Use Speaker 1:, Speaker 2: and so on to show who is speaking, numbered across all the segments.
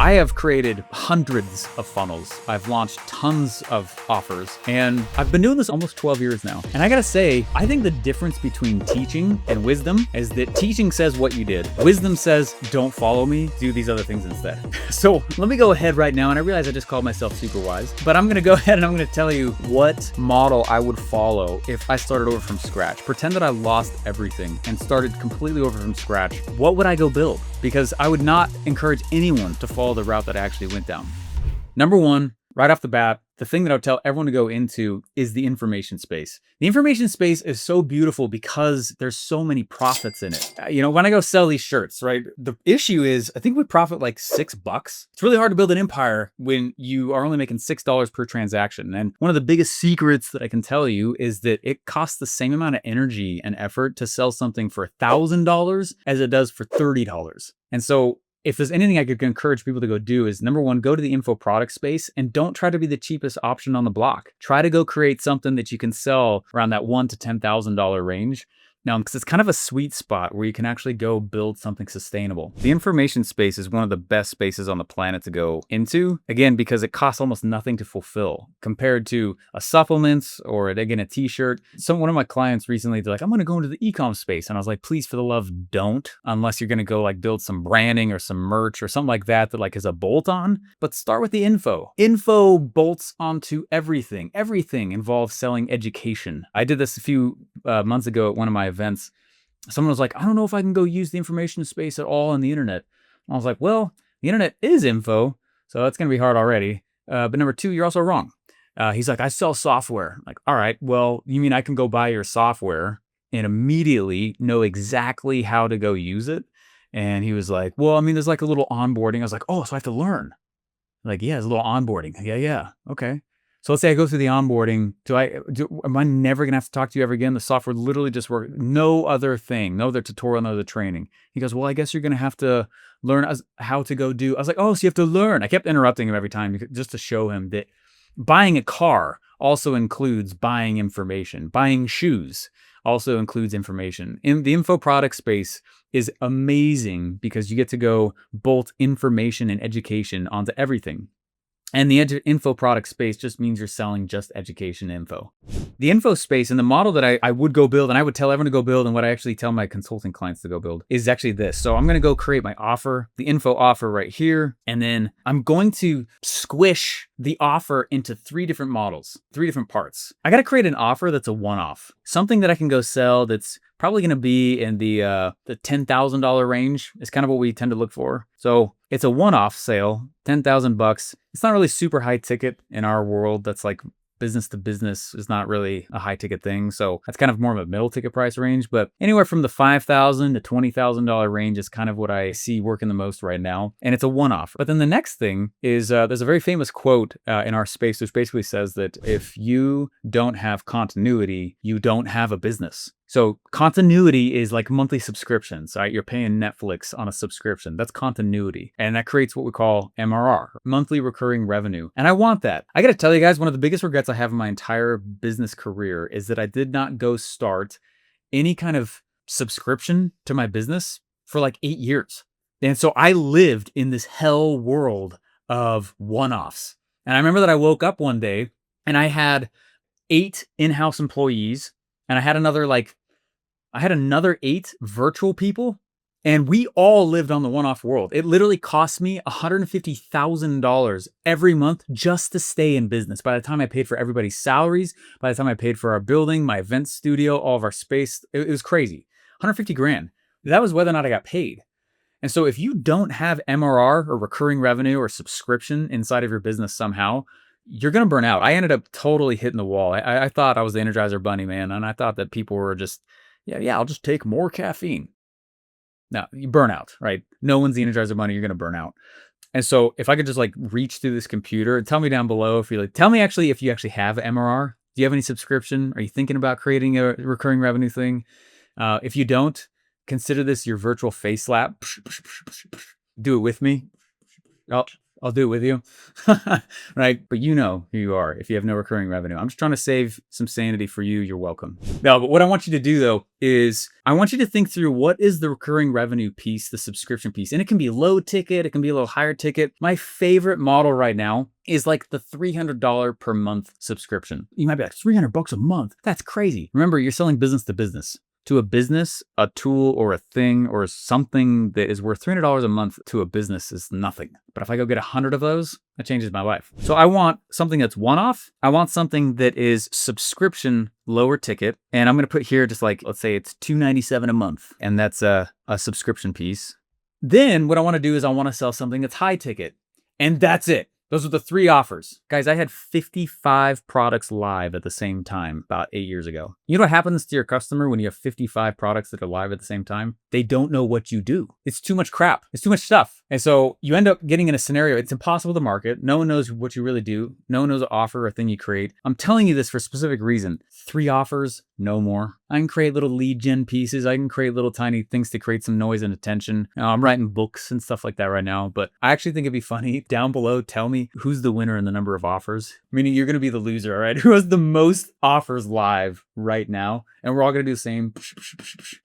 Speaker 1: I have created hundreds of funnels. I've launched tons of offers, and I've been doing this almost 12 years now. And I gotta say, I think the difference between teaching and wisdom is that teaching says what you did. Wisdom says, don't follow me, do these other things instead. So let me go ahead right now, and I realize I just called myself super wise, but I'm gonna go ahead and I'm gonna tell you what model I would follow if I started over from scratch. Pretend that I lost everything and started completely over from scratch. What would I go build? Because I would not encourage anyone to follow the route that I actually went down. Number one, right off the bat, the thing that I would tell everyone to go into is the information space. The information space is so beautiful because there's so many profits in it. When I go sell these shirts, right? The issue is I think we profit like $6. It's really hard to build an empire when you are only making $6 per transaction. And one of the biggest secrets that I can tell you is that it costs the same amount of energy and effort to sell something for $1,000 as it does for $30. And so if there's anything I could encourage people to go do is, number one, go to the info product space and don't try to be the cheapest option on the block. Try to go create something that you can sell around that $1,000 to $10,000 range. Now, because it's kind of a sweet spot where you can actually go build something sustainable. The information space is one of the best spaces on the planet to go into, again, because it costs almost nothing to fulfill compared to a supplement or, again, a t-shirt. One of my clients recently, they're like, I'm going to go into the e-com space. And I was like, please, for the love, don't, unless you're going to go like build some branding or some merch or something like that like is a bolt on. But start with the info. Info bolts onto everything. Everything involves selling education. I did this a few months ago at one of my events. Someone was like, I don't know if I can go use the information space at all on the internet. I was like, well, the internet is info, so it's going to be hard already. But number two, you're also wrong. He's like, I sell software. I'm like, all right, well, you mean I can go buy your software and immediately know exactly how to go use it? And he was like, well, I mean, there's like a little onboarding. I was like, oh, so I have to learn. Like, yeah, there's a little onboarding. Yeah. Okay. So let's say I go through the onboarding. Am I never going to have to talk to you ever again? The software literally just works. No other thing, no other tutorial, no other training. He goes, well, I guess you're going to have to learn how to go do. I was like, oh, so you have to learn. I kept interrupting him every time just to show him that buying a car also includes buying information. Buying shoes also includes information. In the info product space is amazing because you get to go bolt information and education onto everything. And the info product space just means you're selling just education info. The info space and the model that I would go build, and I would tell everyone to go build, and what I actually tell my consulting clients to go build is actually this. So I'm going to go create my offer, the info offer right here, and then I'm going to squish the offer into 3 different models, 3 different parts. I got to create an offer that's a one-off, something that I can go sell that's probably going to be in the $10,000 range is kind of what we tend to look for. So it's a one-off sale, $10,000. It's not really super high ticket in our world. That's like business to business is not really a high ticket thing. So that's kind of more of a middle ticket price range, but anywhere from the $5,000 to $20,000 range is kind of what I see working the most right now. And it's a one-off. But then the next thing is there's a very famous quote in our space, which basically says that if you don't have continuity, you don't have a business. So continuity is like monthly subscriptions, right? You're paying Netflix on a subscription. That's continuity. And that creates what we call MRR, monthly recurring revenue. And I want that. I got to tell you guys, one of the biggest regrets I have in my entire business career is that I did not go start any kind of subscription to my business for like 8 years. And so I lived in this hell world of one-offs. And I remember that I woke up one day and I had 8 in-house employees and I had another 8 virtual people, and we all lived on the one-off world. It literally cost me $150,000 every month just to stay in business. By the time I paid for everybody's salaries, by the time I paid for our building, my event studio, all of our space, it was crazy. 150 grand. That was whether or not I got paid. And so if you don't have MRR or recurring revenue or subscription inside of your business somehow, you're going to burn out. I ended up totally hitting the wall. I thought I was the Energizer Bunny, man. And I thought that people were just, yeah, I'll just take more caffeine. No, you burn out, right? No one's the Energizer Bunny. You're going to burn out. And so if I could just like reach through this computer, tell me down below if you tell me actually if you actually have MRR. Do you have any subscription? Are you thinking about creating a recurring revenue thing? If you don't, consider this your virtual face slap. Do it with me. Oh, I'll do it with you. Right? But you know who you are if you have no recurring revenue. I'm just trying to save some sanity for you. You're welcome. No, but what I want you to do though is I want you to think through what is the recurring revenue piece, the subscription piece. And it can be low ticket, it can be a little higher ticket. My favorite model right now is like the $300 per month subscription. You might be like, $300 a month? That's crazy. Remember, you're selling business to business. To a business, a tool or a thing or something that is worth $300 a month to a business is nothing. But if I go get 100 of those, that changes my life. So I want something that's one-off. I want something that is subscription, lower ticket. And I'm going to put here just like, let's say it's $297 a month. And that's a subscription piece. Then what I want to do is I want to sell something that's high ticket. And that's it. Those are the 3 offers. Guys, I had 55 products live at the same time about 8 years ago. You know what happens to your customer when you have 55 products that are live at the same time? They don't know what you do. It's too much crap. It's too much stuff. And so you end up getting in a scenario, it's impossible to market. No one knows what you really do. No one knows what offer or thing you create. I'm telling you this for a specific reason. 3 offers, no more. I can create little lead gen pieces. I can create little tiny things to create some noise and attention. I'm writing books and stuff like that right now, but I actually think it'd be funny. Down below, tell me who's the winner in the number of offers. Meaning you're going to be the loser, all right? Who has the most offers live right now? And we're all going to do the same.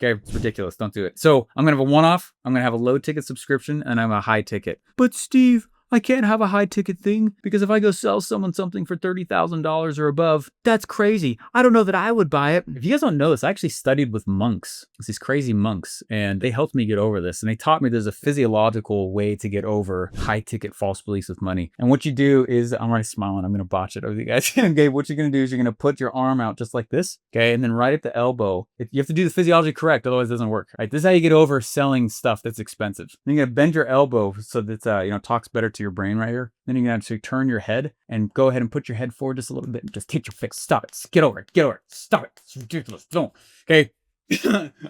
Speaker 1: Okay, it's ridiculous. Don't do it. So I'm going to have a one-off. I'm going to have a low ticket subscription and I'm a high ticket. But Steve, I can't have a high ticket thing because if I go sell someone something for $30,000 or above, that's crazy. I don't know that I would buy it. If you guys don't know this, I actually studied with monks. It's these crazy monks, and they helped me get over this. And they taught me there's a physiological way to get over high ticket false beliefs with money. And what you do is, I'm already smiling. I'm going to botch it over you guys. Okay, what you're going to do is you're going to put your arm out just like this. Okay, and then right at the elbow, you have to do the physiology correct. Otherwise it doesn't work. Right? This is how you get over selling stuff that's expensive. Then you're going to bend your elbow so that, talks better to your brain right here. Then you're going to actually turn your head and go ahead and put your head forward just a little bit and just hit your face. Stop it. Get over it. Get over it. Stop it. It's ridiculous. Don't. Okay.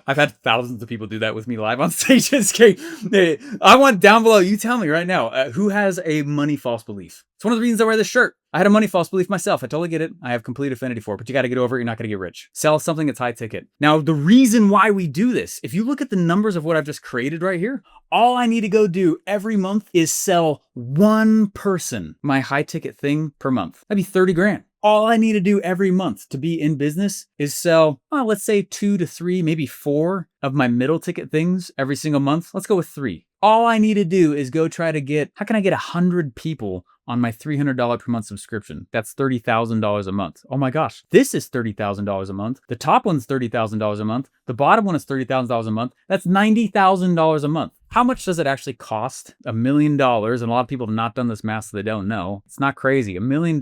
Speaker 1: I've had thousands of people do that with me live on stages. Okay. I want down below, you tell me right now, who has a money false belief? It's one of the reasons I wear this shirt. I had a money false belief myself. I totally get it. I have complete affinity for it, but you got to get over it. You're not going to get rich. Sell something that's high ticket. Now, the reason why we do this, if you look at the numbers of what I've just created right here, all I need to go do every month is sell one person my high ticket thing per month. That'd be 30 grand. All I need to do every month to be in business is sell, let's say 2 to 3, maybe 4 of my middle ticket things every single month. Let's go with 3. All I need to do is go try to get, how can I get 100 people on my $300 per month subscription? That's $30,000 a month. Oh my gosh, this is $30,000 a month. The top one's $30,000 a month. The bottom one is $30,000 a month. That's $90,000 a month. How much does it actually cost? $1 million. And a lot of people have not done this math, so they don't know. It's not crazy. $1 million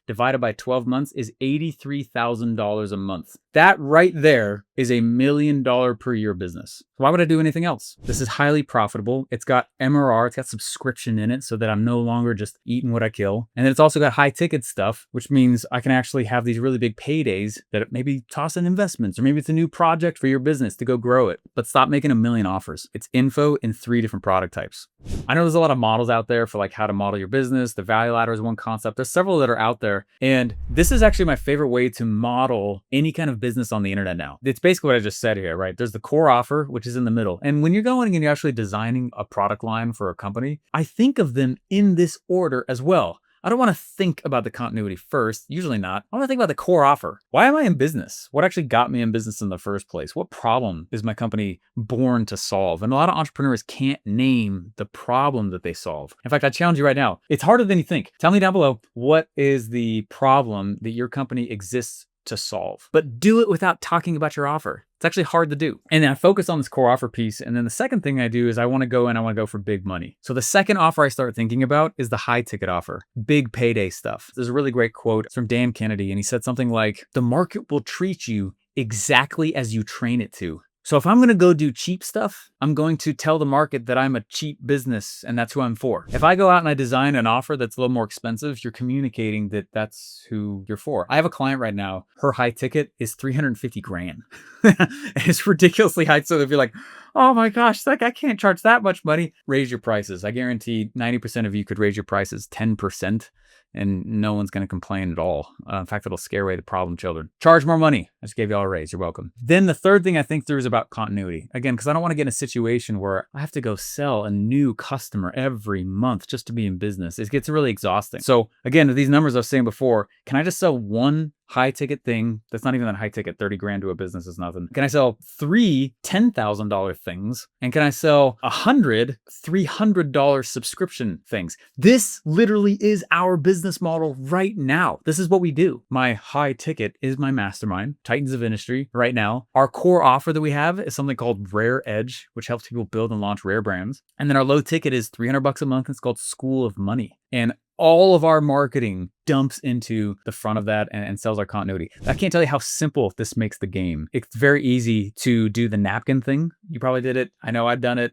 Speaker 1: divided by 12 months is $83,000 a month. That right there is $1 million per year business. Why would I do anything else? This is highly profitable. It's got MRR, it's got subscription in it so that I'm no longer just eating what I kill. And then it's also got high ticket stuff, which means I can actually have these really big paydays that maybe toss in investments, or maybe it's a new project for your business to go grow it. But stop making 1 million offers. It's info in 3 different product types. I know there's a lot of models out there for like how to model your business. The value ladder is one concept. There's several that are out there. And this is actually my favorite way to model any kind of business on the internet now. It's basically what I just said here, right? There's the core offer, which is in the middle. And when you're going and you're actually designing a product line for a company, I think of them in this order as well. I don't want to think about the continuity first, usually not. I want to think about the core offer. Why am I in business? What actually got me in business in the first place? What problem is my company born to solve? And a lot of entrepreneurs can't name the problem that they solve. In fact, I challenge you right now. It's harder than you think. Tell me down below, what is the problem that your company exists to solve? But do it without talking about your offer. It's actually hard to do. And then I focus on this core offer piece. And then the second thing I do is I want to go for big money. So the second offer I start thinking about is the high ticket offer, big payday stuff. There's a really great quote. It's from Dan Kennedy. And he said something like, the market will treat you exactly as you train it to. So if I'm going to go do cheap stuff, I'm going to tell the market that I'm a cheap business and that's who I'm for. If I go out and I design an offer that's a little more expensive, you're communicating that that's who you're for. I have a client right now, her high ticket is 350 grand. It's ridiculously high. So if you're like, Oh my gosh, it's like I can't charge that much money. Raise your prices. I guarantee 90% of you could raise your prices 10%, and no one's going to complain at all. In fact, it'll scare away the problem children. Charge more money. I just gave you all a raise. You're welcome. Then the third thing I think through is about continuity. Again, because I don't want to get in a situation where I have to go sell a new customer every month just to be in business. It gets really exhausting. So again, these numbers I was saying before, can I just sell one high ticket thing that's not even that high ticket? 30 grand to a business is nothing. Can I sell three $10,000 things? And can I sell 100 $300 subscription things? This literally is our business model right now. This is what we do. My high ticket is my mastermind, Titans of Industry, right now. Our core offer that we have is something called Rare Edge, which helps people build and launch rare brands. And then our low ticket is $300 a month. It's called School of Money. And all of our marketing dumps into the front of that and sells our continuity. I can't tell you how simple this makes the game. It's very easy to do the napkin thing. You probably did it. I know I've done it.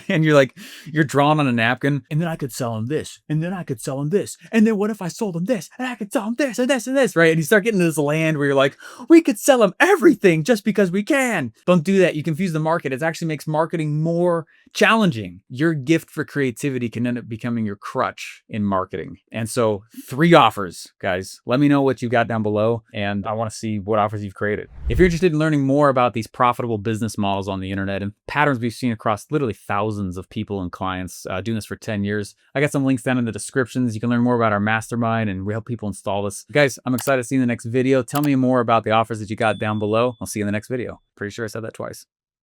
Speaker 1: And you're drawn on a napkin, and then I could sell them this, and then I could sell them this. And then what if I sold them this, and I could sell them this and this and this, right? And you start getting to this land where you're like, we could sell them everything just because we can. Don't do that. You confuse the market. It actually makes marketing more challenging. Your gift for creativity can end up becoming your crutch in marketing. And so 3 offers, guys. Let me know what you've got down below, and I want to see what offers you've created. If you're interested in learning more about these profitable business models on the internet and patterns we've seen across literally thousands of people and clients doing this for 10 years, I got some links down in the descriptions. You can learn more about our mastermind, and we help people install this. Guys, I'm excited to see you in the next video. Tell me more about the offers that you got down below. I'll see you in the next video. Pretty sure I said that twice.